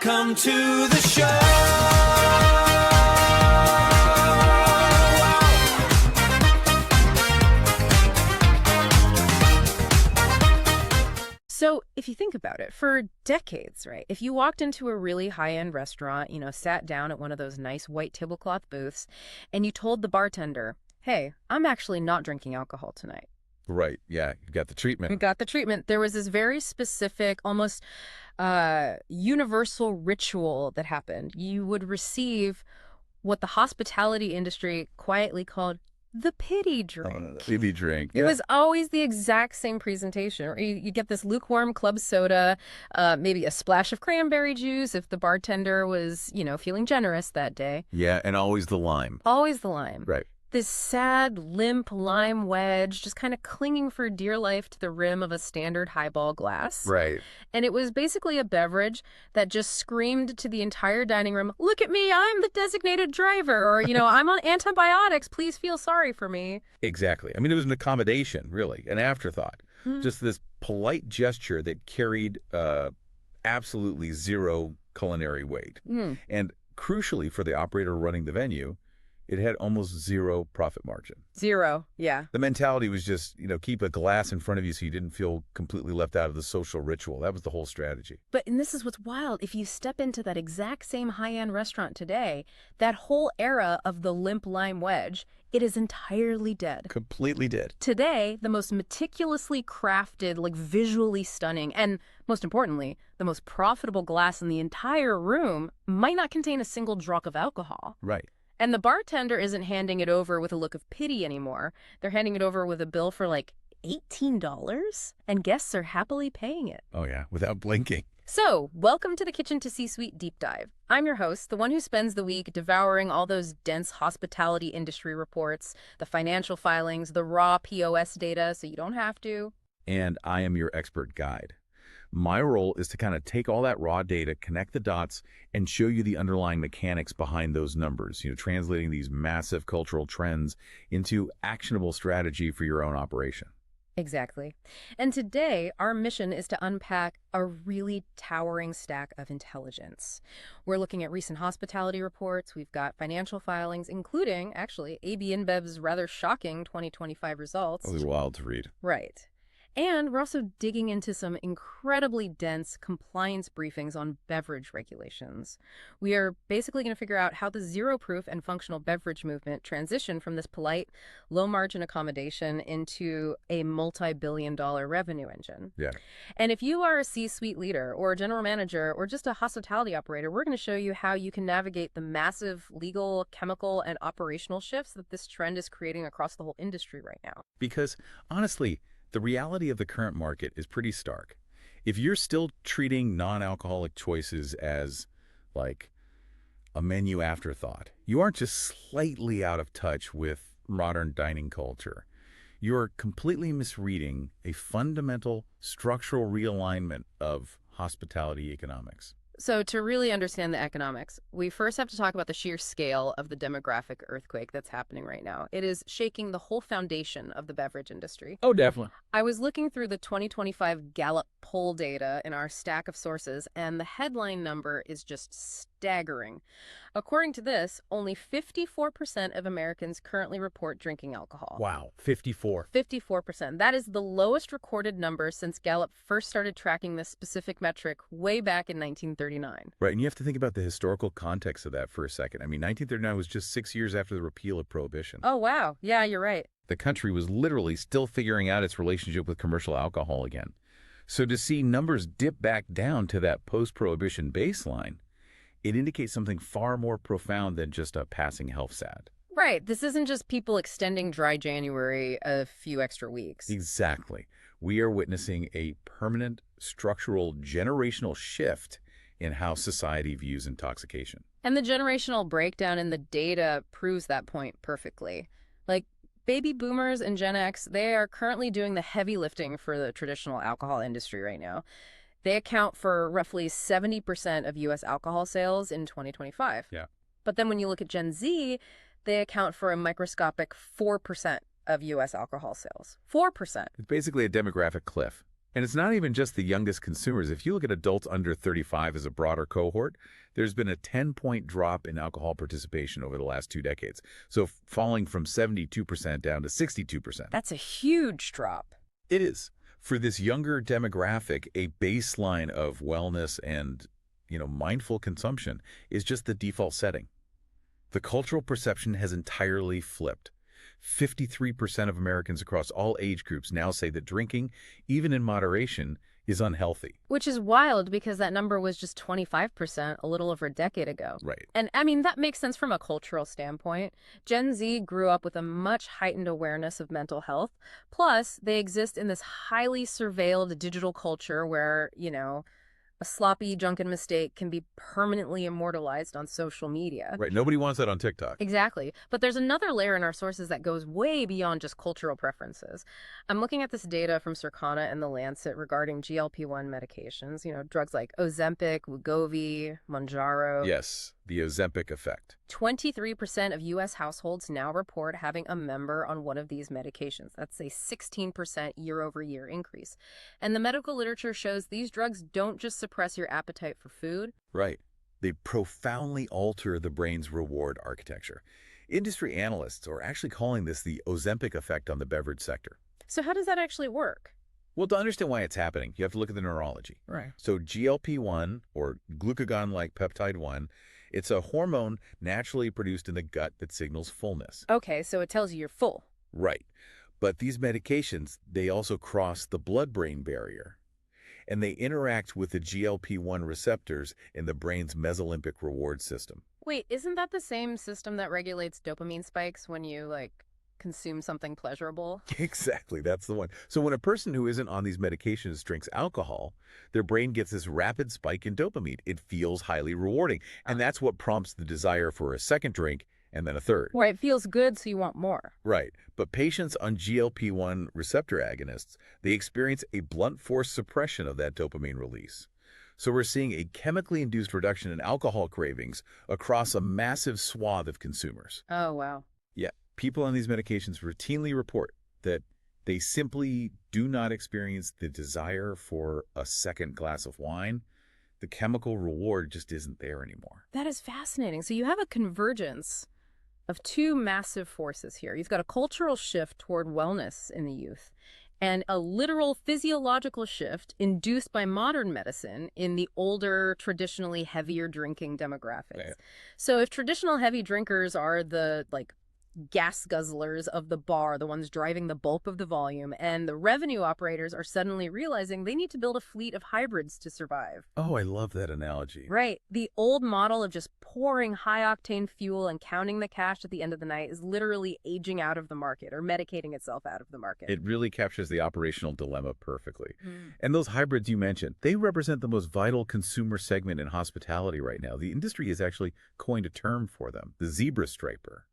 Welcome to the show. So if you think about it, for decades, right, if you walked into a really high-end restaurant, sat down at one of those nice white tablecloth booths, and you told the bartender, hey, I'm actually not drinking alcohol tonight. Right. Yeah. You got the treatment. You got the treatment. There was this very specific, almost universal ritual that happened. You would receive what the hospitality industry quietly called the pity drink. Oh, no, the pity drink. It was always the exact same presentation. Or you get this lukewarm club soda, maybe a splash of cranberry juice if the bartender was, feeling generous that day. Yeah, and always the lime. Always the lime. Right. This sad, limp lime wedge just kind of clinging for dear life to the rim of a standard highball glass. Right. And it was basically a beverage that just screamed to the entire dining room, look at me, I'm the designated driver, or, I'm on antibiotics, please feel sorry for me. Exactly. I mean, it was an accommodation, really, an afterthought. Just this polite gesture that carried absolutely zero culinary weight. And crucially for the operator running the venue, it had almost zero profit margin. Zero, yeah. The mentality was just, keep a glass in front of you so you didn't feel completely left out of the social ritual. That was the whole strategy. And this is what's wild. If you step into that exact same high-end restaurant today, that whole era of the limp lime wedge, it is entirely dead. Completely dead. Today, the most meticulously crafted, visually stunning, and most importantly, the most profitable glass in the entire room might not contain a single drop of alcohol. Right. And the bartender isn't handing it over with a look of pity anymore. They're handing it over with a bill for $18, and guests are happily paying it. Oh, yeah, without blinking. So, welcome to the Kitchen to C-Suite Deep Dive. I'm your host, the one who spends the week devouring all those dense hospitality industry reports, the financial filings, the raw POS data, so you don't have to. And I am your expert guide. My role is to kind of take all that raw data, connect the dots, and show you the underlying mechanics behind those numbers, translating these massive cultural trends into actionable strategy for your own operation. Exactly. And today, our mission is to unpack a really towering stack of intelligence. We're looking at recent hospitality reports. We've got financial filings, including, actually, AB InBev's rather shocking 2025 results. Those are wild to read. Right. And we're also digging into some incredibly dense compliance briefings on beverage regulations. We are basically going to figure out how the zero-proof and functional beverage movement transitioned from this polite, low-margin accommodation into a multi-billion-dollar revenue engine. Yeah. And if you are a C-suite leader or a general manager or just a hospitality operator, we're going to show you how you can navigate the massive legal, chemical, and operational shifts that this trend is creating across the whole industry right now. Because, honestly, the reality of the current market is pretty stark. If you're still treating non-alcoholic choices as, a menu afterthought, you aren't just slightly out of touch with modern dining culture. You're completely misreading a fundamental structural realignment of hospitality economics. So to really understand the economics, we first have to talk about the sheer scale of the demographic earthquake that's happening right now. It is shaking the whole foundation of the beverage industry. Oh, definitely. I was looking through the 2025 Gallup poll data in our stack of sources, and the headline number is just staggering. According to this, only 54% of Americans currently report drinking alcohol. Wow, 54. 54%. That is the lowest recorded number since Gallup first started tracking this specific metric way back in 1939. Right, and you have to think about the historical context of that for a second. I mean, 1939 was just 6 years after the repeal of Prohibition. Oh, wow. Yeah, you're right. The country was literally still figuring out its relationship with commercial alcohol again. So to see numbers dip back down to that post-Prohibition baseline, it indicates something far more profound than just a passing health sad. Right. This isn't just people extending dry January a few extra weeks. Exactly. We are witnessing a permanent, structural, generational shift in how society views intoxication. And the generational breakdown in the data proves that point perfectly. Baby boomers and Gen X, they are currently doing the heavy lifting for the traditional alcohol industry right now. They account for roughly 70% of U.S. alcohol sales in 2025. Yeah. But then when you look at Gen Z, they account for a microscopic 4% of U.S. alcohol sales. 4%. It's basically a demographic cliff. And it's not even just the youngest consumers. If you look at adults under 35 as a broader cohort, there's been a 10-point drop in alcohol participation over the last 2 decades. So falling from 72% down to 62%. That's a huge drop. It is. For this younger demographic, a baseline of wellness and, mindful consumption is just the default setting. The cultural perception has entirely flipped. 53% of Americans across all age groups now say that drinking, even in moderation, is unhealthy. Which is wild because that number was just 25% a little over a decade ago. Right. And I mean, that makes sense from a cultural standpoint. Gen Z grew up with a much heightened awareness of mental health. Plus, they exist in this highly surveilled digital culture where, a sloppy, drunken mistake can be permanently immortalized on social media. Right. Nobody wants that on TikTok. Exactly. But there's another layer in our sources that goes way beyond just cultural preferences. I'm looking at this data from Circana and The Lancet regarding GLP-1 medications, drugs like Ozempic, Wegovy, Mounjaro. Yes, the Ozempic effect. 23% of U.S. households now report having a member on one of these medications. That's a 16% year-over-year increase. And the medical literature shows these drugs don't just suppress your appetite for food. Right. They profoundly alter the brain's reward architecture. Industry analysts are actually calling this the Ozempic effect on the beverage sector. So how does that actually work? Well, to understand why it's happening, you have to look at the neurology. Right. So GLP-1, or glucagon-like peptide 1, it's a hormone naturally produced in the gut that signals fullness. Okay, so it tells you you're full. Right. But these medications, they also cross the blood-brain barrier. And they interact with the GLP-1 receptors in the brain's mesolimbic reward system. Wait, isn't that the same system that regulates dopamine spikes when you, consume something pleasurable? Exactly, that's the one. So when a person who isn't on these medications drinks alcohol, their brain gets this rapid spike in dopamine. It feels highly rewarding. And that's what prompts the desire for a second drink and then a third. Right, it feels good, so you want more. Right. But patients on GLP-1 receptor agonists, they experience a blunt force suppression of that dopamine release. So we're seeing a chemically induced reduction in alcohol cravings across a massive swath of consumers. Oh, wow. Yeah. People on these medications routinely report that they simply do not experience the desire for a second glass of wine. The chemical reward just isn't there anymore. That is fascinating. So you have a convergence of two massive forces here. You've got a cultural shift toward wellness in the youth and a literal physiological shift induced by modern medicine in the older, traditionally heavier drinking demographics. Yeah. So if traditional heavy drinkers are the, gas guzzlers of the bar, the ones driving the bulk of the volume, and the revenue operators are suddenly realizing they need to build a fleet of hybrids to survive. Oh, I love that analogy. Right. The old model of just pouring high-octane fuel and counting the cash at the end of the night is literally aging out of the market or medicating itself out of the market. It really captures the operational dilemma perfectly. Mm. And those hybrids you mentioned, they represent the most vital consumer segment in hospitality right now. The industry has actually coined a term for them, the zebra striper.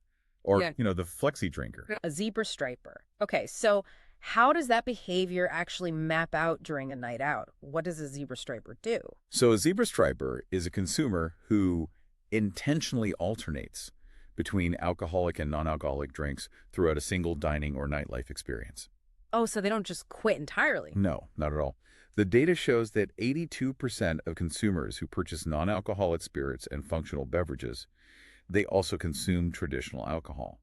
Or, Yeah. the flexi drinker. A zebra striper. Okay, so how does that behavior actually map out during a night out? What does a zebra striper do? So a zebra striper is a consumer who intentionally alternates between alcoholic and non-alcoholic drinks throughout a single dining or nightlife experience. Oh, so they don't just quit entirely. No, not at all. The data shows that 82% of consumers who purchase non-alcoholic spirits and functional beverages, they also consume traditional alcohol.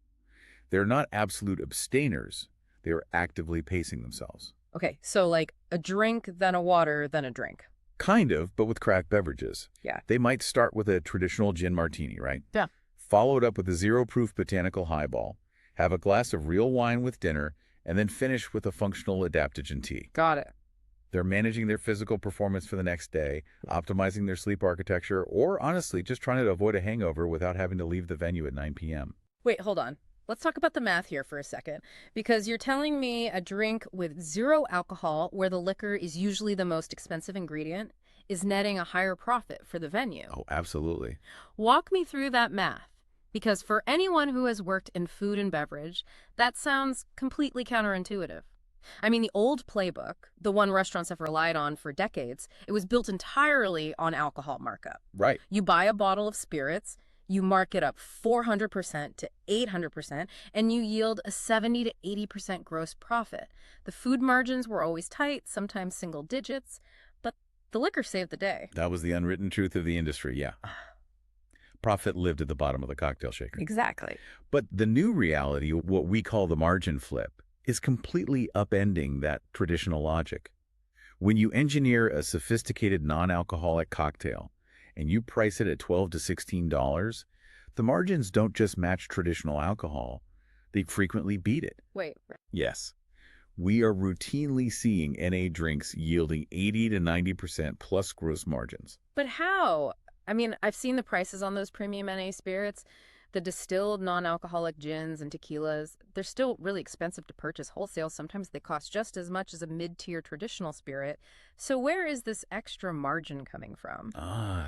They're not absolute abstainers. They are actively pacing themselves. Okay, so a drink, then a water, then a drink. Kind of, but with craft beverages. Yeah. They might start with a traditional gin martini, right? Yeah. Followed up with a zero-proof botanical highball, have a glass of real wine with dinner, and then finish with a functional adaptogen tea. Got it. They're managing their physical performance for the next day, optimizing their sleep architecture, or honestly, just trying to avoid a hangover without having to leave the venue at 9 p.m. Wait, hold on. Let's talk about the math here for a second, because you're telling me a drink with zero alcohol, where the liquor is usually the most expensive ingredient, is netting a higher profit for the venue. Oh, absolutely. Walk me through that math, because for anyone who has worked in food and beverage, that sounds completely counterintuitive. I mean, the old playbook, the one restaurants have relied on for decades, it was built entirely on alcohol markup. Right. You buy a bottle of spirits, You mark it up 400% to 800%, and you yield a 70 to 80% gross profit. The food margins were always tight, sometimes single digits, but the liquor saved the day. That was the unwritten truth of the industry, yeah. Profit lived at the bottom of the cocktail shaker. Exactly. But the new reality, what we call the margin flip, is completely upending that traditional logic. When you engineer a sophisticated non-alcoholic cocktail and you price it at $12 to $16, the margins don't just match traditional alcohol, they frequently beat it. Wait. Yes. We are routinely seeing NA drinks yielding 80 to 90% plus gross margins. But how? I mean, I've seen the prices on those premium NA spirits. The distilled non-alcoholic gins and tequilas, they're still really expensive to purchase wholesale. Sometimes they cost just as much as a mid-tier traditional spirit. So where is this extra margin coming from?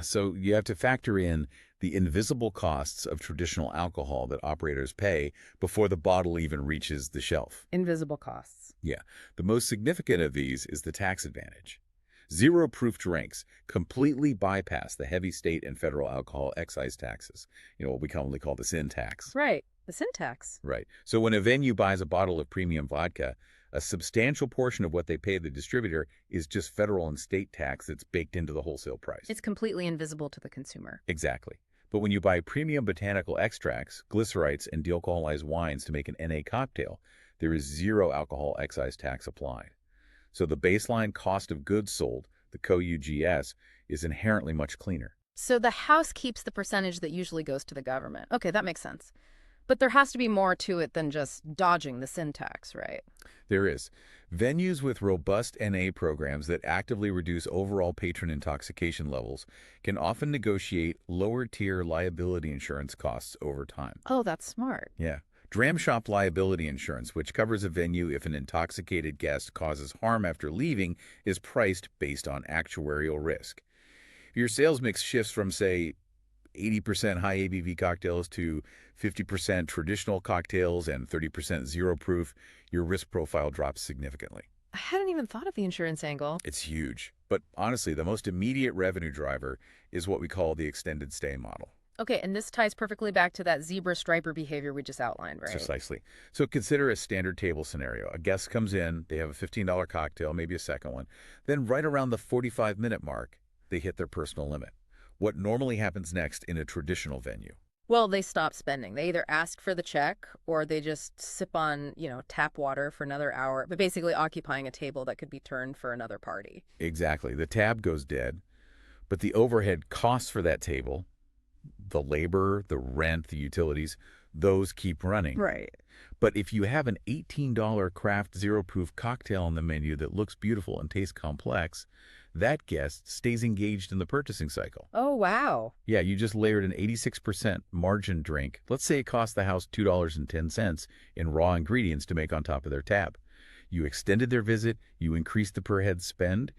So you have to factor in the invisible costs of traditional alcohol that operators pay before the bottle even reaches the shelf. Invisible costs. Yeah. The most significant of these is the tax advantage. Zero-proof drinks completely bypass the heavy state and federal alcohol excise taxes, what we commonly call the sin tax. Right, the sin tax. Right. So when a venue buys a bottle of premium vodka, a substantial portion of what they pay the distributor is just federal and state tax that's baked into the wholesale price. It's completely invisible to the consumer. Exactly. But when you buy premium botanical extracts, glycerites, and dealcoholized wines to make an NA cocktail, there is zero alcohol excise tax applied. So the baseline cost of goods sold, the COUGS, is inherently much cleaner. So the house keeps the percentage that usually goes to the government. Okay, that makes sense. But there has to be more to it than just dodging the sin tax, right? There is. Venues with robust NA programs that actively reduce overall patron intoxication levels can often negotiate lower-tier liability insurance costs over time. Oh, that's smart. Yeah. Dram shop liability insurance, which covers a venue if an intoxicated guest causes harm after leaving, is priced based on actuarial risk. If your sales mix shifts from, say, 80% high ABV cocktails to 50% traditional cocktails and 30% zero proof, your risk profile drops significantly. I hadn't even thought of the insurance angle. It's huge. But honestly, the most immediate revenue driver is what we call the extended stay model. Okay, and this ties perfectly back to that zebra striper behavior we just outlined, right? Precisely. So consider a standard table scenario. A guest comes in, they have a $15 cocktail, maybe a second one. Then right around the 45-minute mark, they hit their personal limit. What normally happens next in a traditional venue? Well, they stop spending. They either ask for the check or they just sip on, tap water for another hour, but basically occupying a table that could be turned for another party. Exactly. The tab goes dead, but the overhead costs for that table, the labor, the rent, the utilities, those keep running. Right. But if you have an $18 craft zero-proof cocktail on the menu that looks beautiful and tastes complex, that guest stays engaged in the purchasing cycle. Oh, wow. Yeah, you just layered an 86% margin drink. Let's say it cost the house $2.10 in raw ingredients to make on top of their tab. You extended their visit, you increased the per head spend,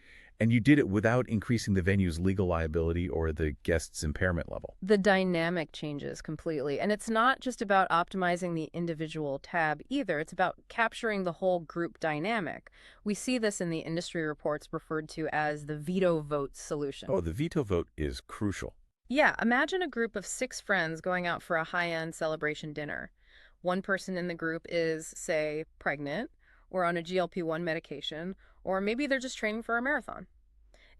and you did it without increasing the venue's legal liability or the guest's impairment level. The dynamic changes completely. And it's not just about optimizing the individual tab either. It's about capturing the whole group dynamic. We see this in the industry reports referred to as the veto vote solution. Oh, the veto vote is crucial. Yeah, imagine a group of 6 friends going out for a high-end celebration dinner. One person in the group is, say, pregnant, or on a GLP-1 medication, or maybe they're just training for a marathon.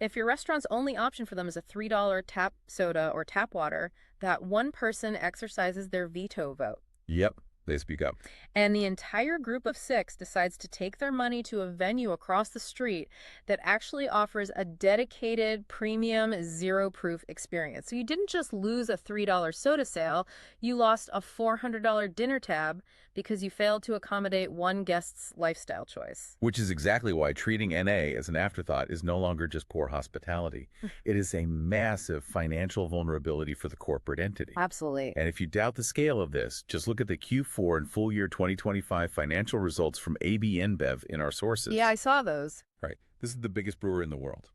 If your restaurant's only option for them is a $3 tap soda or tap water, that one person exercises their veto vote. Yep, they speak up. And the entire group of 6 decides to take their money to a venue across the street that actually offers a dedicated premium zero-proof experience. So you didn't just lose a $3 soda sale, you lost a $400 dinner tab because you failed to accommodate one guest's lifestyle choice. Which is exactly why treating NA as an afterthought is no longer just poor hospitality. It is a massive financial vulnerability for the corporate entity. Absolutely. And if you doubt the scale of this, just look at the Q4 and full year 2025 financial results from AB InBev in our sources. Yeah, I saw those. Right. This is the biggest brewer in the world.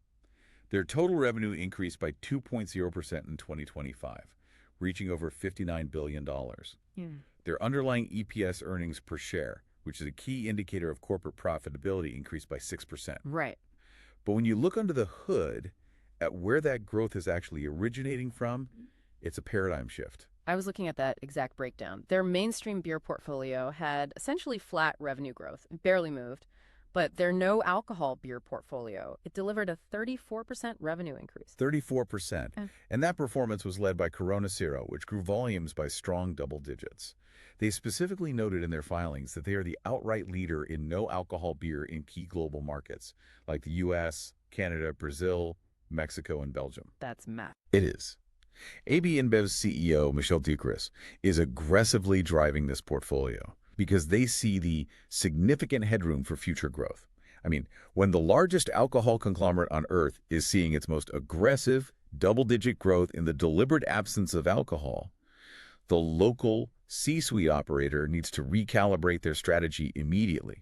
Their total revenue increased by 2.0% in 2025, reaching over $59 billion. Their underlying EPS earnings per share, which is a key indicator of corporate profitability, increased by 6%. Right. But when you look under the hood at where that growth is actually originating from, it's a paradigm shift. I was looking at that exact breakdown. Their mainstream beer portfolio had essentially flat revenue growth, it barely moved. But their no alcohol beer portfolio, it delivered a 34% revenue increase. 34%. And that performance was led by Corona Cero, which grew volumes by strong double digits. They specifically noted in their filings that they are the outright leader in no-alcohol beer in key global markets, like the U.S., Canada, Brazil, Mexico, and Belgium. That's math. It is. AB InBev's CEO, Michel Ducres, is aggressively driving this portfolio because they see the significant headroom for future growth. I mean, when the largest alcohol conglomerate on earth is seeing its most aggressive, double-digit growth in the deliberate absence of alcohol, the local C-suite operator needs to recalibrate their strategy immediately.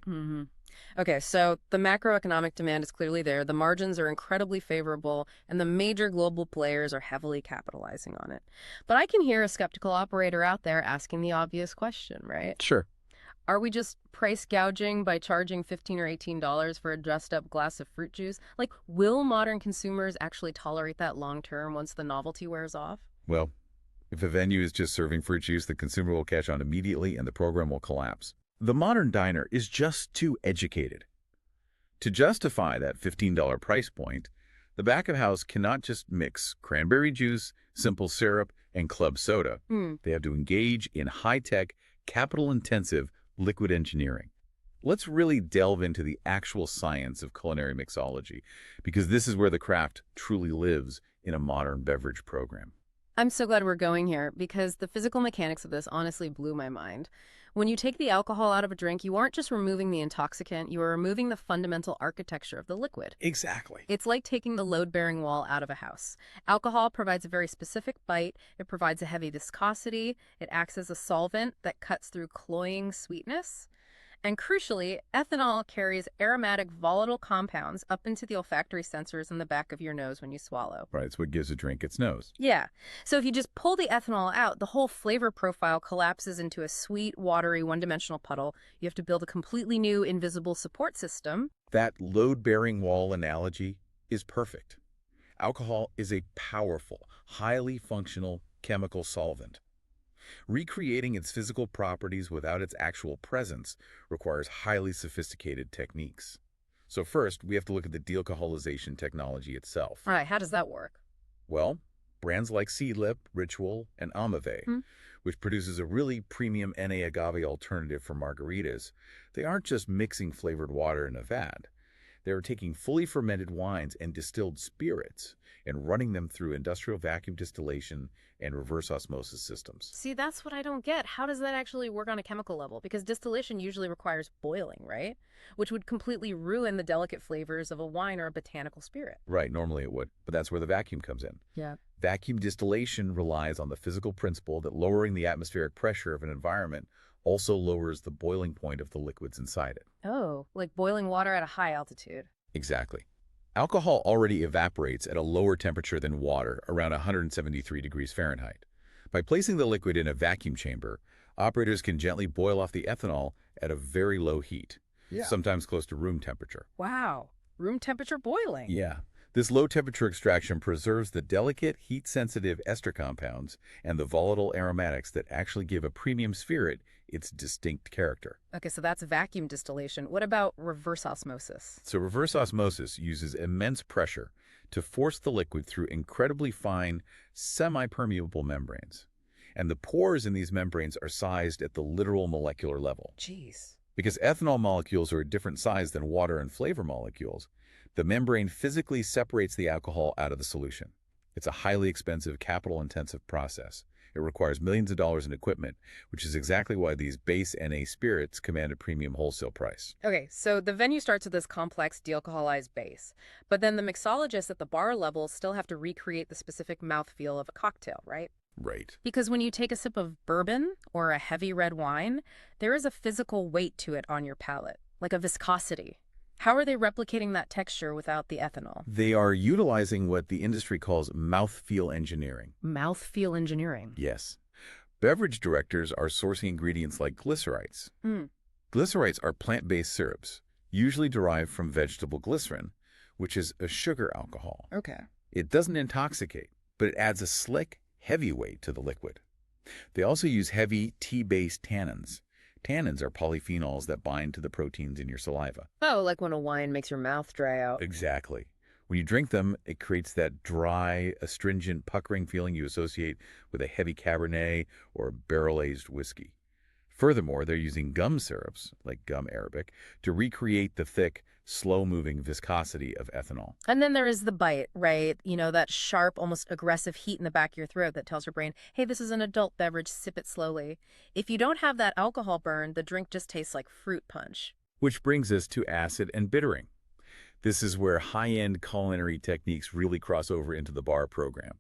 Okay, so the macroeconomic demand is clearly there, the margins are incredibly favorable, and the major global players are heavily capitalizing on it. But I can hear a skeptical operator out there asking the obvious question, right? Sure. Are we just price gouging by charging $15 or $18 for a dressed-up glass of fruit juice? Like, will modern consumers actually tolerate that long-term once the novelty wears off? Well, if a venue is just serving fruit juice, the consumer will catch on immediately and the program will collapse. The modern diner is just too educated. To justify that $15 price point, the back of house cannot just mix cranberry juice, simple syrup, and club soda. They have to engage in high-tech, capital-intensive liquid engineering. Let's really delve into the actual science of culinary mixology, because this is where the craft truly lives in a modern beverage program. I'm so glad we're going here, because the physical mechanics of this honestly blew my mind. When you take the alcohol out of a drink, you aren't just removing the intoxicant, you are removing the fundamental architecture of the liquid. Exactly. It's like taking the load-bearing wall out of a house. Alcohol provides a very specific bite, it provides a heavy viscosity, it acts as a solvent that cuts through cloying sweetness. And crucially, ethanol carries aromatic volatile compounds up into the olfactory sensors in the back of your nose when you swallow. Right, it's what gives a drink its nose. Yeah. So if you just pull the ethanol out, the whole flavor profile collapses into a sweet, watery, one-dimensional puddle. You have to build a completely new invisible support system. That load-bearing wall analogy is perfect. Alcohol is a powerful, highly functional chemical solvent. Recreating its physical properties without its actual presence requires highly sophisticated techniques. So first, we have to look at the dealcoholization technology itself. All right, how does that work? Well, brands like Seedlip, Ritual, and Amave, which produces a really premium NA agave alternative for margaritas, they aren't just mixing flavored water in a vat. They are taking fully fermented wines and distilled spirits and running them through industrial vacuum distillation and reverse osmosis systems. See, that's what I don't get. How does that actually work on a chemical level? Because distillation usually requires boiling, right? Which would completely ruin the delicate flavors of a wine or a botanical spirit. Right, normally it would, but that's where the vacuum comes in. Yeah. Vacuum distillation relies on the physical principle that lowering the atmospheric pressure of an environment also lowers the boiling point of the liquids inside it. Oh, like boiling water at a high altitude. Exactly. Alcohol already evaporates at a lower temperature than water, around 173 degrees Fahrenheit. By placing the liquid in a vacuum chamber, operators can gently boil off the ethanol at a very low heat, sometimes close to room temperature. Wow. Room temperature boiling. Yeah. This low-temperature extraction preserves the delicate, heat-sensitive ester compounds and the volatile aromatics that actually give a premium spirit its distinct character. Okay, so that's vacuum distillation. What about reverse osmosis? So reverse osmosis uses immense pressure to force the liquid through incredibly fine, semi-permeable membranes. And the pores in these membranes are sized at the literal molecular level. Jeez. Because ethanol molecules are a different size than water and flavor molecules, the membrane physically separates the alcohol out of the solution. It's a highly expensive, capital-intensive process. It requires millions of dollars in equipment, which is exactly why these base NA spirits command a premium wholesale price. Okay, so the venue starts with this complex dealcoholized base, but then the mixologists at the bar level still have to recreate the specific mouthfeel of a cocktail, right? Right. Because when you take a sip of bourbon or a heavy red wine, there is a physical weight to it on your palate, like a viscosity. How are they replicating that texture without the ethanol? They are utilizing what the industry calls mouthfeel engineering. Mouthfeel engineering. Yes. Beverage directors are sourcing ingredients like glycerites. Glycerites are plant-based syrups, usually derived from vegetable glycerin, which is a sugar alcohol. Okay. It doesn't intoxicate, but it adds a slick, heavy weight to the liquid. They also use heavy tea-based tannins. Tannins are polyphenols that bind to the proteins in your saliva. Oh, like when a wine makes your mouth dry out. Exactly. When you drink them, it creates that dry, astringent, puckering feeling you associate with a heavy Cabernet or barrel-aged whiskey. Furthermore, they're using gum syrups, like gum arabic, to recreate the thick, slow-moving viscosity of ethanol. And then there is the bite, right? You know, that sharp, almost aggressive heat in the back of your throat that tells your brain, hey, this is an adult beverage, sip it slowly. If you don't have that alcohol burn, the drink just tastes like fruit punch. Which brings us to acid and bittering. This is where high-end culinary techniques really cross over into the bar program.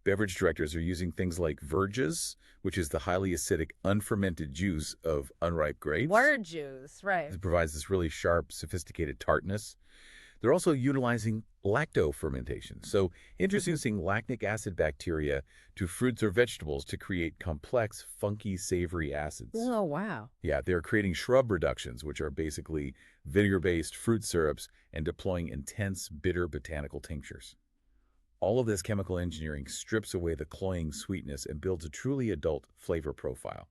Beverage directors are using things like verges, which is the highly acidic, unfermented juice of unripe grapes. Word juice, right. It provides this really sharp, sophisticated tartness. They're also utilizing lacto-fermentation, so introducing lactic acid bacteria to fruits or vegetables to create complex, funky, savory acids. Oh, wow. Yeah, they're creating shrub reductions, which are basically vinegar-based fruit syrups, and deploying intense, bitter botanical tinctures. All of this chemical engineering strips away the cloying sweetness and builds a truly adult flavor profile.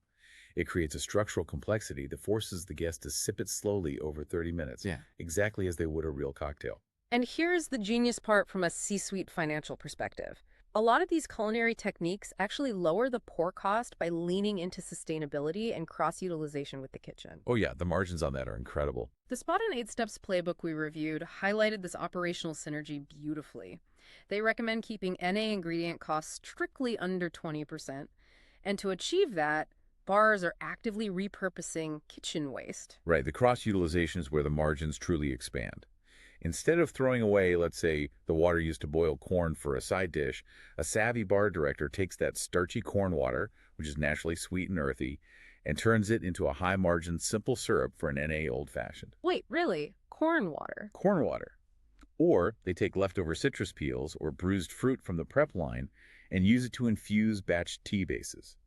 It creates a structural complexity that forces the guest to sip it slowly over 30 minutes, exactly as they would a real cocktail. And here's the genius part from a C-suite financial perspective. A lot of these culinary techniques actually lower the pour cost by leaning into sustainability and cross-utilization with the kitchen. Oh yeah, the margins on that are incredible. The Spot and 8 Steps playbook we reviewed highlighted this operational synergy beautifully. They recommend keeping NA ingredient costs strictly under 20%. And to achieve that, bars are actively repurposing kitchen waste. Right, the cross-utilization is where the margins truly expand. Instead of throwing away, let's say, the water used to boil corn for a side dish, a savvy bar director takes that starchy corn water, which is naturally sweet and earthy, and turns it into a high-margin, simple syrup for an NA old-fashioned. Wait, really? Corn water? Corn water. Or they take leftover citrus peels or bruised fruit from the prep line and use it to infuse batch tea bases.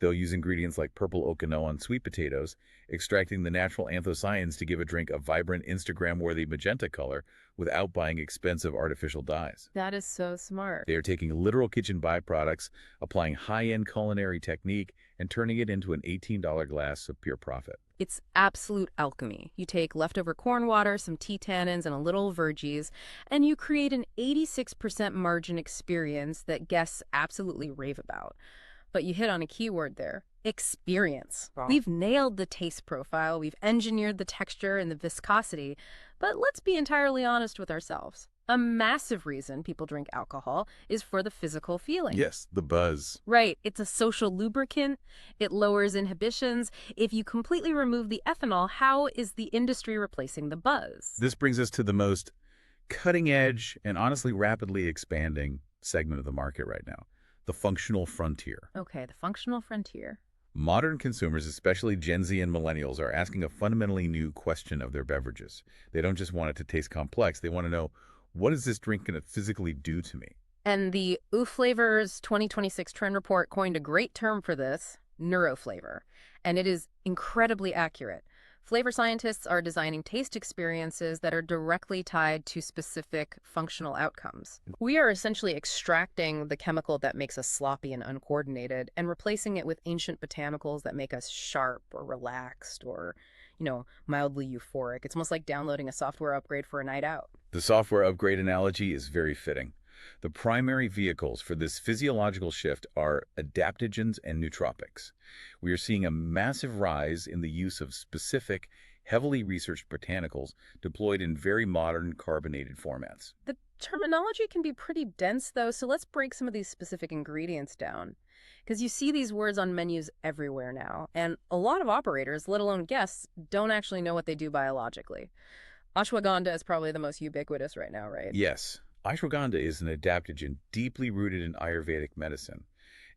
They'll use ingredients like purple Okinawan sweet potatoes, extracting the natural anthocyanins to give a drink a vibrant, Instagram-worthy magenta color without buying expensive artificial dyes. That is so smart. They are taking literal kitchen byproducts, applying high-end culinary technique, and turning it into an $18 glass of pure profit. It's absolute alchemy. You take leftover corn water, some tea tannins, and a little verges, and you create an 86% margin experience that guests absolutely rave about. But you hit on a key word there, experience. Wow. We've nailed the taste profile, we've engineered the texture and the viscosity, but let's be entirely honest with ourselves. A massive reason people drink alcohol is for the physical feeling. Yes, the buzz. Right. It's a social lubricant. It lowers inhibitions. If you completely remove the ethanol, how is the industry replacing the buzz? This brings us to the most cutting-edge and honestly rapidly expanding segment of the market right now, the functional frontier. Okay, the functional frontier. Modern consumers, especially Gen Z and millennials, are asking a fundamentally new question of their beverages. They don't just want it to taste complex. They want to know, what is this drink going to physically do to me? And the Flavors 2026 trend report coined a great term for this, neuroflavor. And it is incredibly accurate. Flavor scientists are designing taste experiences that are directly tied to specific functional outcomes. We are essentially extracting the chemical that makes us sloppy and uncoordinated and replacing it with ancient botanicals that make us sharp or relaxed or, mildly euphoric. It's almost like downloading a software upgrade for a night out. The software upgrade analogy is very fitting. The primary vehicles for this physiological shift are adaptogens and nootropics. We are seeing a massive rise in the use of specific, heavily researched botanicals deployed in very modern carbonated formats. The terminology can be pretty dense, though, so let's break some of these specific ingredients down. Because you see these words on menus everywhere now, and a lot of operators, let alone guests, don't actually know what they do biologically. Ashwagandha is probably the most ubiquitous right now, right? Yes. Ashwagandha is an adaptogen deeply rooted in Ayurvedic medicine.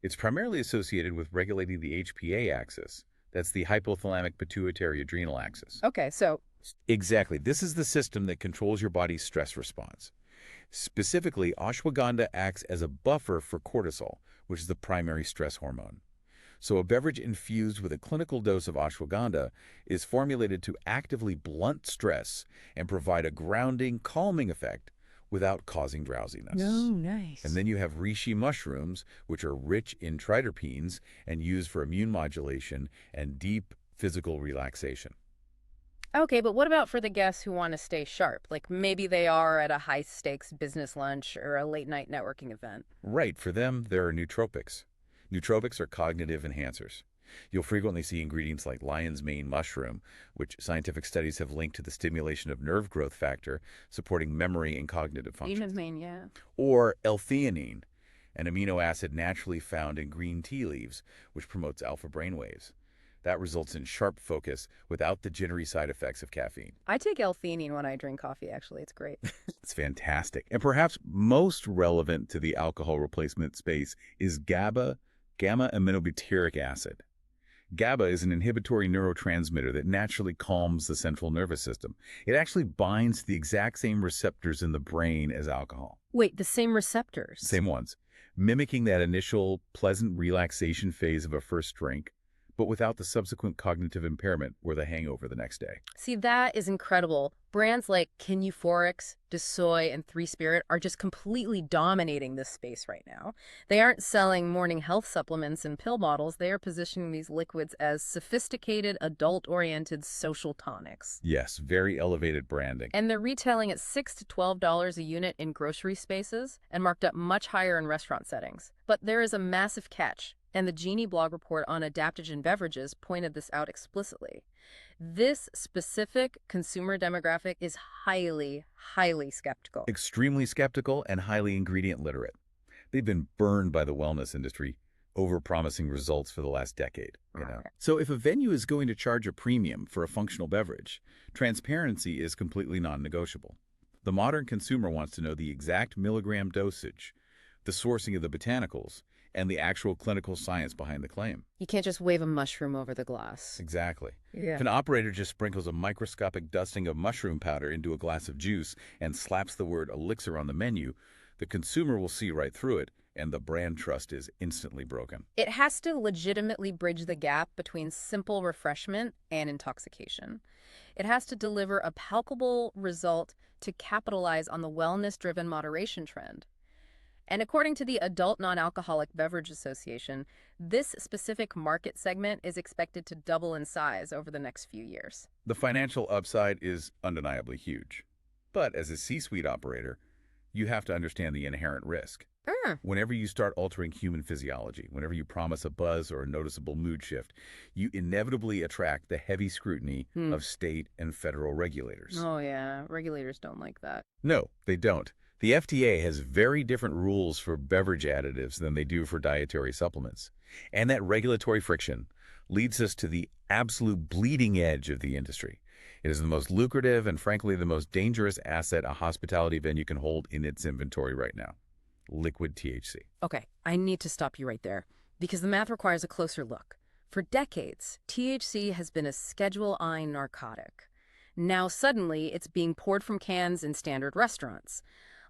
It's primarily associated with regulating the HPA axis. That's the hypothalamic pituitary adrenal axis. Okay, so... Exactly. This is the system that controls your body's stress response. Specifically, ashwagandha acts as a buffer for cortisol, which is the primary stress hormone. So a beverage infused with a clinical dose of ashwagandha is formulated to actively blunt stress and provide a grounding, calming effect without causing drowsiness. Oh, nice. And then you have reishi mushrooms, which are rich in triterpenes and used for immune modulation and deep physical relaxation. Okay, but what about for the guests who want to stay sharp? Like maybe they are at a high-stakes business lunch or a late-night networking event. Right, for them, there are nootropics. Nootropics are cognitive enhancers. You'll frequently see ingredients like lion's mane mushroom, which scientific studies have linked to the stimulation of nerve growth factor, supporting memory and cognitive Lion's functions. mane, yeah. Or L-theanine, an amino acid naturally found in green tea leaves, which promotes alpha brainwaves. That results in sharp focus without the jittery side effects of caffeine. I take L-theanine when I drink coffee, actually. It's great. It's fantastic. And perhaps most relevant to the alcohol replacement space is GABA, gamma-aminobutyric acid. GABA is an inhibitory neurotransmitter that naturally calms the central nervous system. It actually binds to the exact same receptors in the brain as alcohol. Wait, the same receptors? Same ones. Mimicking that initial pleasant relaxation phase of a first drink, but without the subsequent cognitive impairment or the hangover the next day. See, that is incredible. Brands like Kin Euphorics, DeSoy, and Three Spirit are just completely dominating this space right now. They aren't selling morning health supplements and pill bottles. They are positioning these liquids as sophisticated, adult-oriented social tonics. Yes, very elevated branding. And they're retailing at $6 to $12 a unit in grocery spaces and marked up much higher in restaurant settings. But there is a massive catch. And the Genie blog report on adaptogen beverages pointed this out explicitly. This specific consumer demographic is highly, highly skeptical. Extremely skeptical and highly ingredient literate. They've been burned by the wellness industry, over-promising results for the last decade. So if a venue is going to charge a premium for a functional beverage, transparency is completely non-negotiable. The modern consumer wants to know the exact milligram dosage, the sourcing of the botanicals, and the actual clinical science behind the claim. You can't just wave a mushroom over the glass. Exactly. Yeah. If an operator just sprinkles a microscopic dusting of mushroom powder into a glass of juice and slaps the word elixir on the menu, the consumer will see right through it, and the brand trust is instantly broken. It has to legitimately bridge the gap between simple refreshment and intoxication. It has to deliver a palpable result to capitalize on the wellness-driven moderation trend. And according to the Adult Non-Alcoholic Beverage Association, this specific market segment is expected to double in size over the next few years. The financial upside is undeniably huge. But as a C-suite operator, you have to understand the inherent risk. Whenever you start altering human physiology, whenever you promise a buzz or a noticeable mood shift, you inevitably attract the heavy scrutiny of state and federal regulators. Oh yeah, regulators don't like that. No, they don't. The FDA has very different rules for beverage additives than they do for dietary supplements. And that regulatory friction leads us to the absolute bleeding edge of the industry. It is the most lucrative and, frankly, the most dangerous asset a hospitality venue can hold in its inventory right now: liquid THC. Okay, I need to stop you right there, because the math requires a closer look. For decades, THC has been a Schedule I narcotic. Now suddenly, it's being poured from cans in standard restaurants.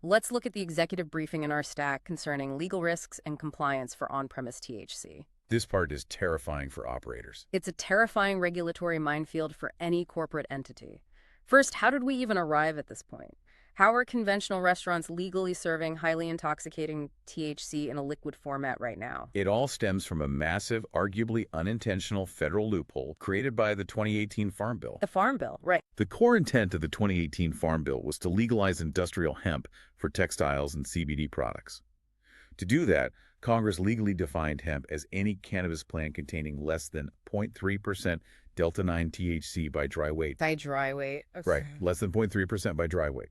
Let's look at the executive briefing in our stack concerning legal risks and compliance for on-premise THC. This part is terrifying for operators. It's a terrifying regulatory minefield for any corporate entity. First, how did we even arrive at this point? How are conventional restaurants legally serving highly intoxicating THC in a liquid format right now? It all stems from a massive, arguably unintentional federal loophole created by the 2018 Farm Bill. The Farm Bill, right. The core intent of the 2018 Farm Bill was to legalize industrial hemp for textiles and CBD products. To do that, Congress legally defined hemp as any cannabis plant containing less than 0.3% delta-9 THC by dry weight. By dry weight. Okay. Right, less than 0.3% by dry weight.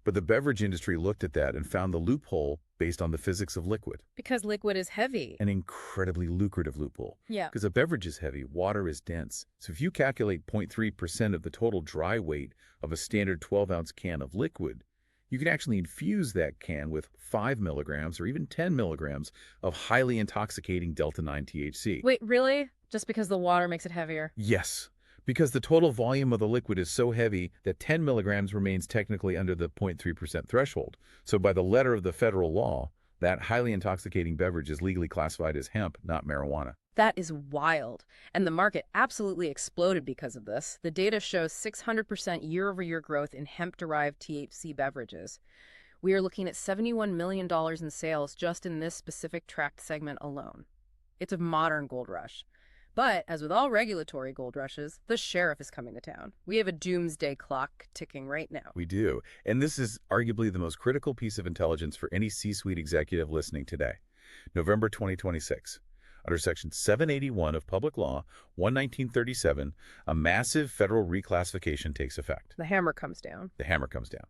But the beverage industry looked at that and found the loophole based on the physics of liquid. Because liquid is heavy. An incredibly lucrative loophole. Yeah. Because a beverage is heavy, water is dense. So if you calculate 0.3% of the total dry weight of a standard 12-ounce can of liquid, you can actually infuse that can with 5 milligrams or even 10 milligrams of highly intoxicating delta-9 THC. Wait, really? Just because the water makes it heavier? Yes. Because the total volume of the liquid is so heavy that 10 milligrams remains technically under the 0.3% threshold. So by the letter of the federal law, that highly intoxicating beverage is legally classified as hemp, not marijuana. That is wild. And the market absolutely exploded because of this. The data shows 600% year-over-year growth in hemp-derived THC beverages, We are looking at $71 million in sales just in this specific tracked segment alone. It's a modern gold rush. But, as with all regulatory gold rushes, the sheriff is coming to town. We have a doomsday clock ticking right now. We do. And this is arguably the most critical piece of intelligence for any C-suite executive listening today. November 2026. Under Section 781 of Public Law 11937, a massive federal reclassification takes effect. The hammer comes down. The hammer comes down.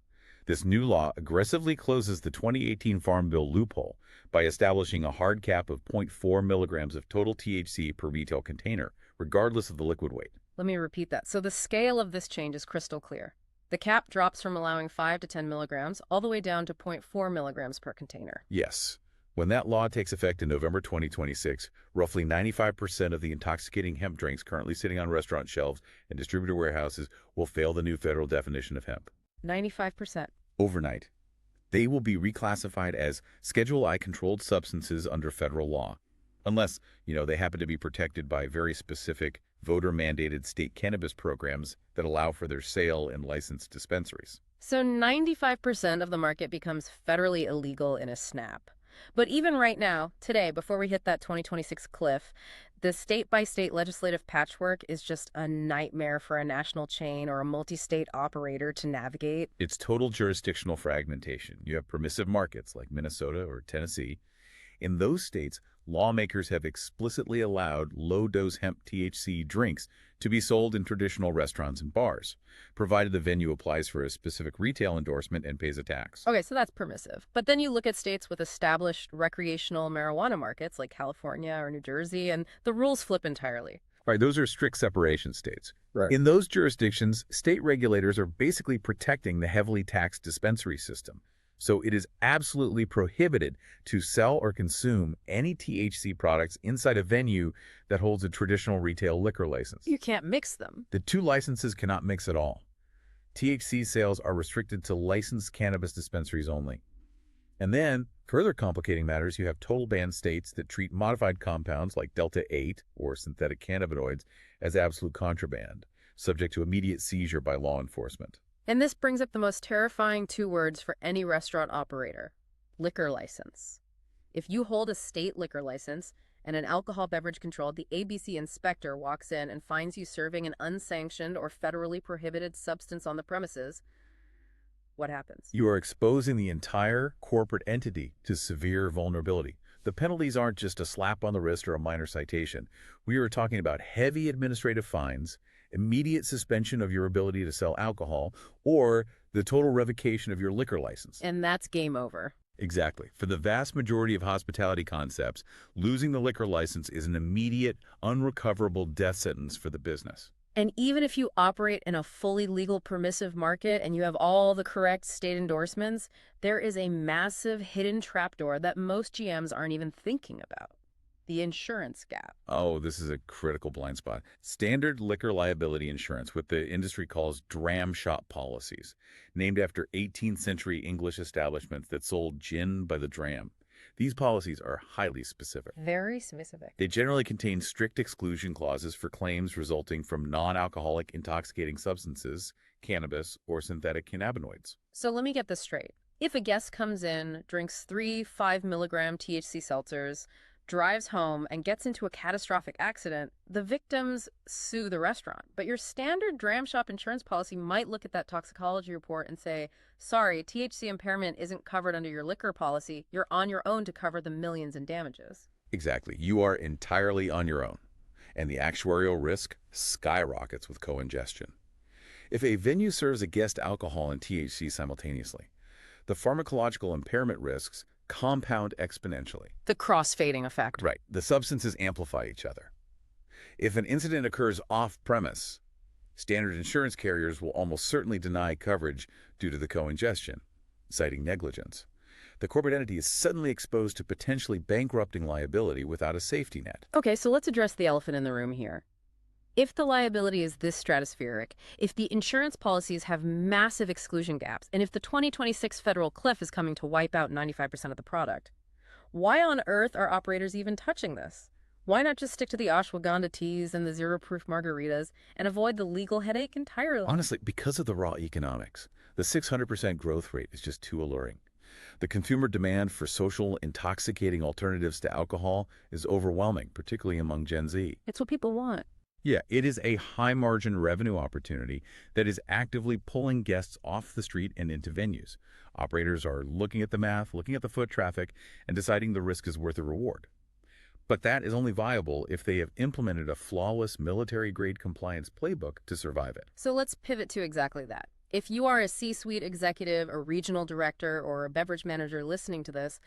This new law aggressively closes the 2018 Farm Bill loophole by establishing a hard cap of 0.4 milligrams of total THC per retail container, regardless of the liquid weight. Let me repeat that. So the scale of this change is crystal clear. The cap drops from allowing 5 to 10 milligrams all the way down to 0.4 milligrams per container. Yes. When that law takes effect in November 2026, roughly 95% of the intoxicating hemp drinks currently sitting on restaurant shelves and distributor warehouses will fail the new federal definition of hemp. 95%. Overnight, they will be reclassified as Schedule I controlled substances under federal law, unless, they happen to be protected by very specific voter-mandated state cannabis programs that allow for their sale in licensed dispensaries. So 95% of the market becomes federally illegal in a snap. But even right now, today, before we hit that 2026 cliff, the state-by-state legislative patchwork is just a nightmare for a national chain or a multi-state operator to navigate. It's total jurisdictional fragmentation. You have permissive markets like Minnesota or Tennessee. In those states, lawmakers have explicitly allowed low-dose hemp THC drinks to be sold in traditional restaurants and bars, provided the venue applies for a specific retail endorsement and pays a tax. Okay, so that's permissive. But then you look at states with established recreational marijuana markets like California or New Jersey, and the rules flip entirely. Right, those are strict separation states. Right. In those jurisdictions, state regulators are basically protecting the heavily taxed dispensary system. So it is absolutely prohibited to sell or consume any THC products inside a venue that holds a traditional retail liquor license. You can't mix them. The two licenses cannot mix at all. THC sales are restricted to licensed cannabis dispensaries only. And then, further complicating matters, you have total ban states that treat modified compounds like Delta-8 or synthetic cannabinoids as absolute contraband, subject to immediate seizure by law enforcement. And this brings up the most terrifying two words for any restaurant operator: liquor license. If you hold a state liquor license and an alcohol beverage control, the ABC inspector walks in and finds you serving an unsanctioned or federally prohibited substance on the premises, what happens? You are exposing the entire corporate entity to severe vulnerability. The penalties aren't just a slap on the wrist or a minor citation. We are talking about heavy administrative fines, immediate suspension of your ability to sell alcohol, or the total revocation of your liquor license. And that's game over. Exactly. For the vast majority of hospitality concepts, losing the liquor license is an immediate, unrecoverable death sentence for the business. And even if you operate in a fully legal permissive market and you have all the correct state endorsements, there is a massive hidden trapdoor that most GMs aren't even thinking about: the insurance gap. Oh, this is a critical blind spot. Standard liquor liability insurance, what the industry calls dram shop policies, named after 18th century English establishments that sold gin by the dram. These policies are highly specific. Very specific. They generally contain strict exclusion clauses for claims resulting from non-alcoholic intoxicating substances, cannabis, or synthetic cannabinoids. So let me get this straight. If a guest comes in, drinks 3 5-milligram THC seltzers, drives home, and gets into a catastrophic accident, the victims sue the restaurant. But your standard dram shop insurance policy might look at that toxicology report and say, sorry, THC impairment isn't covered under your liquor policy. You're on your own to cover the millions in damages. Exactly. You are entirely on your own, and the actuarial risk skyrockets with co-ingestion. If a venue serves a guest alcohol and THC simultaneously, the pharmacological impairment risks compound exponentially. The cross-fading effect. Right. The substances amplify each other. If an incident occurs off-premise, standard insurance carriers will almost certainly deny coverage due to the co-ingestion, citing negligence. The corporate entity is suddenly exposed to potentially bankrupting liability without a safety net. Okay, so let's address the elephant in the room here. If the liability is this stratospheric, if the insurance policies have massive exclusion gaps, and if the 2026 federal cliff is coming to wipe out 95% of the product, why on earth are operators even touching this? Why not just stick to the ashwagandha teas and the zero-proof margaritas and avoid the legal headache entirely? Honestly, because of the raw economics, the 600% growth rate is just too alluring. The consumer demand for social, intoxicating alternatives to alcohol is overwhelming, particularly among Gen Z. It's what people want. Yeah, it is a high-margin revenue opportunity that is actively pulling guests off the street and into venues. Operators are looking at the math, looking at the foot traffic, and deciding the risk is worth the reward. But that is only viable if they have implemented a flawless military-grade compliance playbook to survive it. So let's pivot to exactly that. If you are a C-suite executive, a regional director, or a beverage manager listening to this,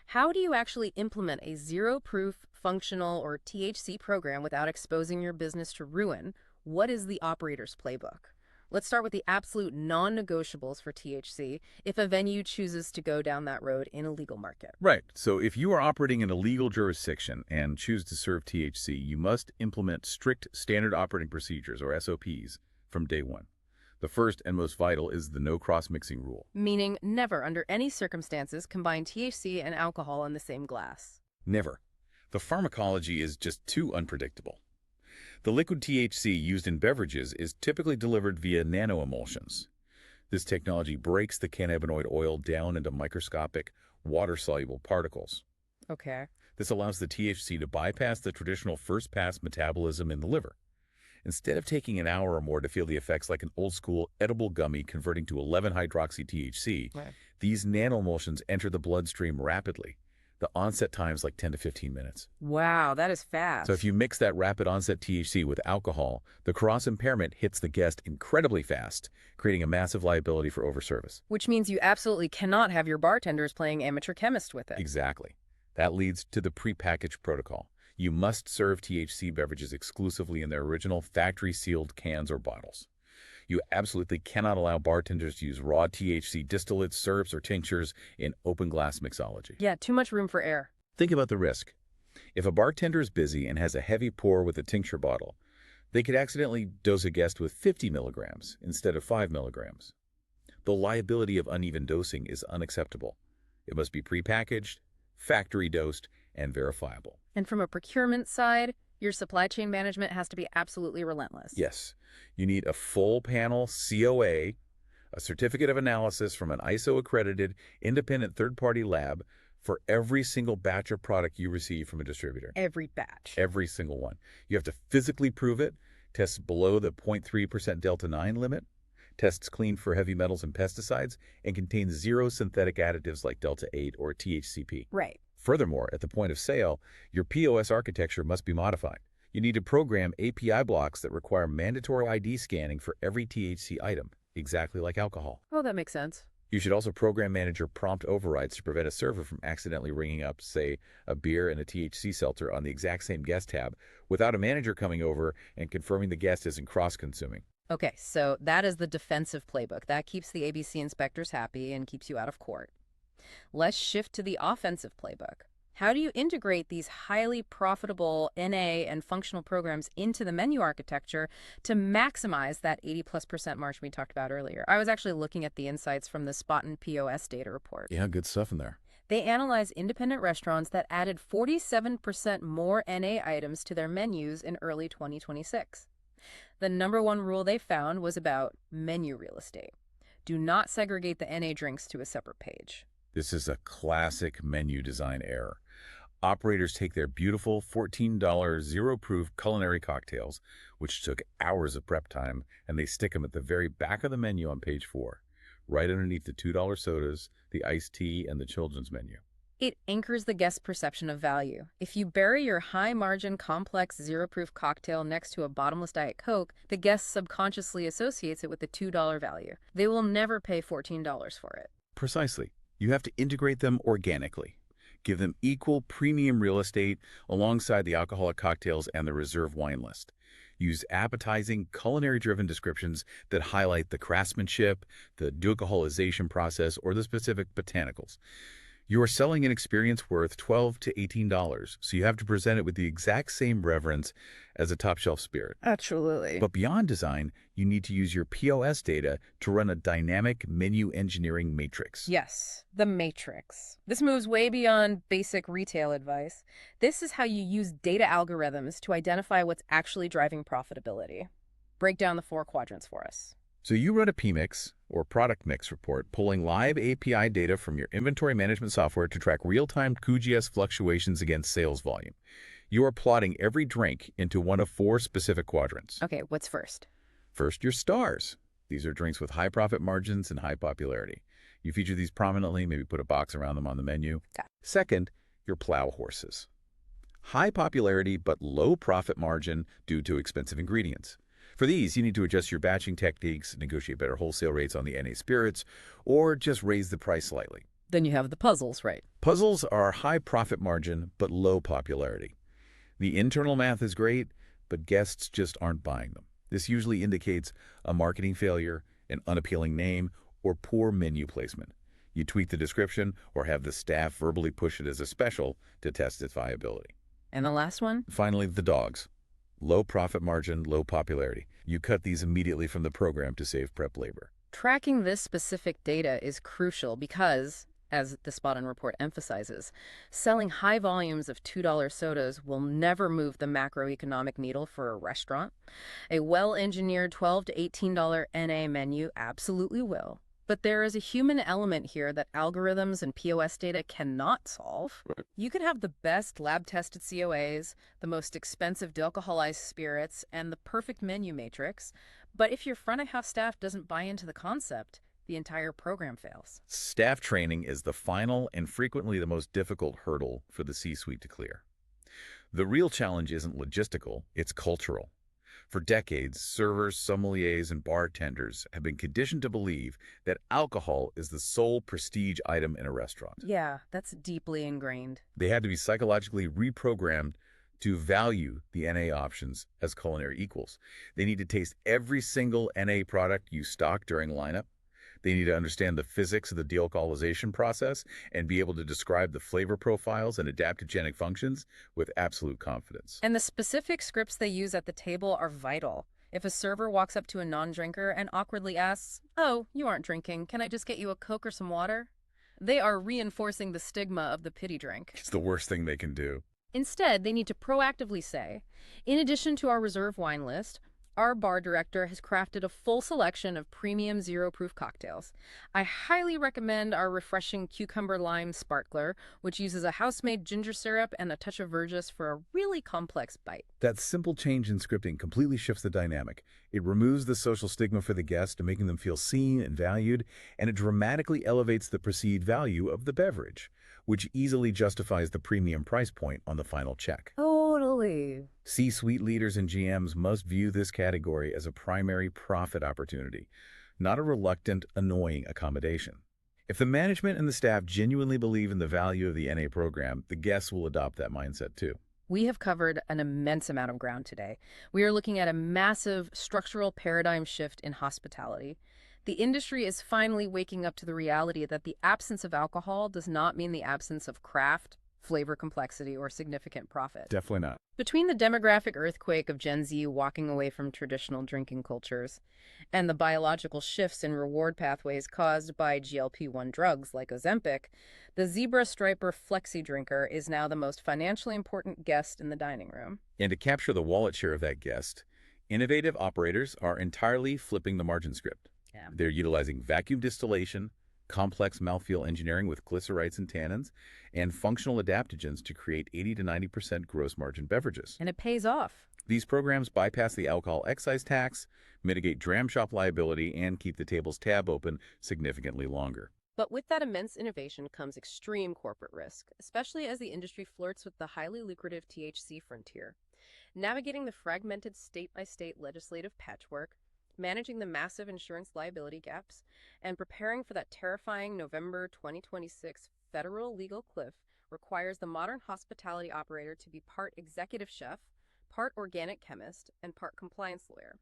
how do you actually implement a zero-proof, functional, or THC program without exposing your business to ruin? What is the operator's playbook? Let's start with the absolute non-negotiables for THC if a venue chooses to go down that road in a legal market. Right. So if you are operating in a legal jurisdiction and choose to serve THC, you must implement strict standard operating procedures, or SOPs, from day one. The first and most vital is the no cross-mixing rule. Meaning never, under any circumstances, combine THC and alcohol in the same glass. Never. The pharmacology is just too unpredictable. The liquid THC used in beverages is typically delivered via nanoemulsions. This technology breaks the cannabinoid oil down into microscopic, water-soluble particles. Okay. This allows the THC to bypass the traditional first-pass metabolism in the liver. Instead of taking an hour or more to feel the effects like an old-school edible gummy converting to 11-hydroxy-THC, Right. these nanoemulsions enter the bloodstream rapidly. The onset time is like 10 to 15 minutes. Wow, that is fast. So if you mix that rapid onset THC with alcohol, the cross impairment hits the guest incredibly fast, creating a massive liability for overservice. Which means you absolutely cannot have your bartenders playing amateur chemist with it. Exactly. That leads to the prepackaged protocol. You must serve THC beverages exclusively in their original factory-sealed cans or bottles. You absolutely cannot allow bartenders to use raw THC distillates, syrups, or tinctures in open glass mixology. Yeah, too much room for error. Think about the risk. If a bartender is busy and has a heavy pour with a tincture bottle, they could accidentally dose a guest with 50 milligrams instead of 5 milligrams. The liability of uneven dosing is unacceptable. It must be prepackaged, factory-dosed, and verifiable. And from a procurement side, your supply chain management has to be absolutely relentless. Yes, you need a full panel COA, a certificate of analysis from an ISO-accredited independent third-party lab for every single batch of product you receive from a distributor. Every batch. Every single one. You have to physically prove it, tests below the 0.3% delta-9 limit, tests clean for heavy metals and pesticides, and contains zero synthetic additives like delta-8 or THCP. Right. Furthermore, at the point of sale, your POS architecture must be modified. You need to program API blocks that require mandatory ID scanning for every THC item, exactly like alcohol. Oh, that makes sense. You should also program manager prompt overrides to prevent a server from accidentally ringing up, say, a beer and a THC seltzer on the exact same guest tab without a manager coming over and confirming the guest isn't cross-consuming. Okay, so that is the defensive playbook. That keeps the ABC inspectors happy and keeps you out of court. Let's shift to the offensive playbook. How do you integrate these highly profitable NA and functional programs into the menu architecture to maximize that 80+% margin we talked about earlier? I was actually looking at the insights from the Spot and POS data report. Yeah, good stuff in there. They analyzed independent restaurants that added 47% more NA items to their menus in early 2026. The number one rule they found was about menu real estate. Do not segregate the NA drinks to a separate page. This is a classic menu design error. Operators take their beautiful $14 zero-proof culinary cocktails, which took hours of prep time, and they stick them at the very back of the menu on page 4, right underneath the $2 sodas, the iced tea, and the children's menu. It anchors the guest's perception of value. If you bury your high-margin, complex, zero-proof cocktail next to a bottomless Diet Coke, the guest subconsciously associates it with the $2 value. They will never pay $14 for it. Precisely. You have to integrate them organically. Give them equal premium real estate alongside the alcoholic cocktails and the reserve wine list. Use appetizing, culinary-driven descriptions that highlight the craftsmanship, the dealcoholization process, or the specific botanicals. You are selling an experience worth $12 to $18, so you have to present it with the exact same reverence as a top-shelf spirit. Absolutely. But beyond design, you need to use your POS data to run a dynamic menu engineering matrix. Yes, the matrix. This moves way beyond basic retail advice. This is how you use data algorithms to identify what's actually driving profitability. Break down the 4 quadrants for us. So you run a PMix, or product mix report, pulling live API data from your inventory management software to track real-time QGS fluctuations against sales volume. You are plotting every drink into one of four specific quadrants. Okay, what's first? First, your stars. These are drinks with high profit margins and high popularity. You feature these prominently, maybe put a box around them on the menu. Got Second, your plow horses. High popularity but low profit margin due to expensive ingredients. For these, you need to adjust your batching techniques, negotiate better wholesale rates on the NA spirits, or just raise the price slightly. Then you have the puzzles, right? Puzzles are high profit margin but low popularity. The internal math is great, but guests just aren't buying them. This usually indicates a marketing failure, an unappealing name, or poor menu placement. You tweak the description or have the staff verbally push it as a special to test its viability. And the last one? Finally, the dogs. Low profit margin, low popularity. You cut these immediately from the program to save prep labor. Tracking this specific data is crucial because, as the Spot On report emphasizes, selling high volumes of $2 sodas will never move the macroeconomic needle for a restaurant. A well-engineered $12 to $18 NA menu absolutely will. But there is a human element here that algorithms and POS data cannot solve. Right. You could have the best lab-tested COAs, the most expensive dealcoholized spirits, and the perfect menu matrix, but if your front-of-house staff doesn't buy into the concept, the entire program fails. Staff training is the final and frequently the most difficult hurdle for the C-suite to clear. The real challenge isn't logistical, it's cultural. For decades, servers, sommeliers, and bartenders have been conditioned to believe that alcohol is the sole prestige item in a restaurant. Yeah, that's deeply ingrained. They had to be psychologically reprogrammed to value the NA options as culinary equals. They need to taste every single NA product you stock during lineup. They need to understand the physics of the dealcoholization process and be able to describe the flavor profiles and adaptogenic functions with absolute confidence. And the specific scripts they use at the table are vital. If a server walks up to a non-drinker and awkwardly asks, "Oh, you aren't drinking, can I just get you a Coke or some water?" they are reinforcing the stigma of the pity drink. It's the worst thing they can do. Instead, they need to proactively say, in addition to our reserve wine list, our bar director has crafted a full selection of premium zero-proof cocktails. I highly recommend our refreshing cucumber lime sparkler, which uses a house-made ginger syrup and a touch of verjuice for a really complex bite. That simple change in scripting completely shifts the dynamic. It removes the social stigma for the guest, making them feel seen and valued, and it dramatically elevates the perceived value of the beverage, which easily justifies the premium price point on the final check. Totally. C-suite leaders and GMs must view this category as a primary profit opportunity, not a reluctant, annoying accommodation. If the management and the staff genuinely believe in the value of the NA program, the guests will adopt that mindset too. We have covered an immense amount of ground today. We are looking at a massive structural paradigm shift in hospitality. The industry is finally waking up to the reality that the absence of alcohol does not mean the absence of craft, flavor complexity, or significant profit. Definitely not. Between the demographic earthquake of Gen Z walking away from traditional drinking cultures and the biological shifts in reward pathways caused by GLP-1 drugs like Ozempic, the zebra striper flexi drinker is now the most financially important guest in the dining room. And to capture the wallet share of that guest, innovative operators are entirely flipping the margin script. Yeah. They're utilizing vacuum distillation, complex mouthfeel engineering with glycerites and tannins, and functional adaptogens to create 80 to 90% gross margin beverages. And it pays off. These programs bypass the alcohol excise tax, mitigate dram shop liability, and keep the table's tab open significantly longer. But with that immense innovation comes extreme corporate risk, especially as the industry flirts with the highly lucrative THC frontier. Navigating the fragmented state-by-state legislative patchwork, managing the massive insurance liability gaps, and preparing for that terrifying November 2026 federal legal cliff requires the modern hospitality operator to be part executive chef, part organic chemist, and part compliance lawyer.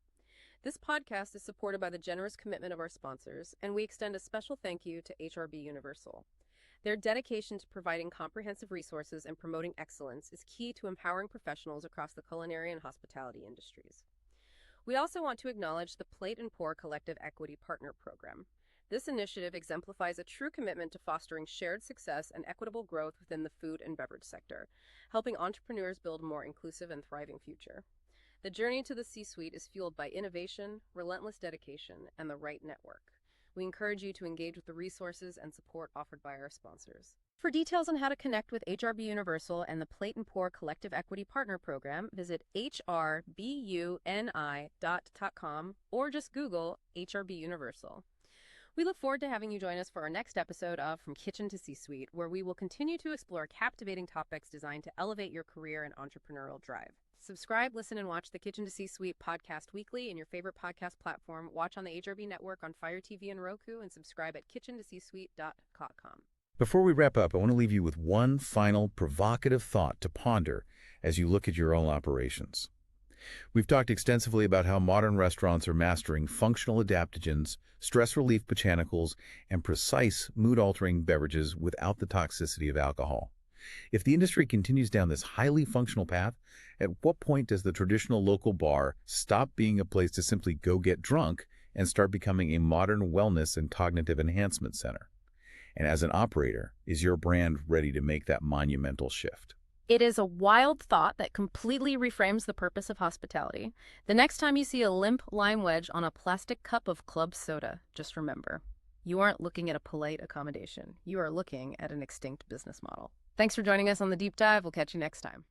This podcast is supported by the generous commitment of our sponsors, and we extend a special thank you to HRB Universal. Their dedication to providing comprehensive resources and promoting excellence is key to empowering professionals across the culinary and hospitality industries. We also want to acknowledge the Plate and Pour Collective Equity Partner Program. This initiative exemplifies a true commitment to fostering shared success and equitable growth within the food and beverage sector, helping entrepreneurs build a more inclusive and thriving future. The journey to the C-suite is fueled by innovation, relentless dedication, and the right network. We encourage you to engage with the resources and support offered by our sponsors. For details on how to connect with HRB Universal and the Plate and Pour Collective Equity Partner Program, visit hrbuni.com or just Google HRB Universal. We look forward to having you join us for our next episode of From Kitchen to C-Suite, where we will continue to explore captivating topics designed to elevate your career and entrepreneurial drive. Subscribe, listen, and watch the Kitchen to C-Suite podcast weekly in your favorite podcast platform. Watch on the HRB Network on Fire TV and Roku, and subscribe at kitchentocsuite.com. Before we wrap up, I want to leave you with one final provocative thought to ponder as you look at your own operations. We've talked extensively about how modern restaurants are mastering functional adaptogens, stress relief botanicals, and precise mood-altering beverages without the toxicity of alcohol. If the industry continues down this highly functional path, at what point does the traditional local bar stop being a place to simply go get drunk and start becoming a modern wellness and cognitive enhancement center? And as an operator, is your brand ready to make that monumental shift? It is a wild thought that completely reframes the purpose of hospitality. The next time you see a limp lime wedge on a plastic cup of club soda, just remember, you aren't looking at a polite accommodation. You are looking at an extinct business model. Thanks for joining us on The Deep Dive. We'll catch you next time.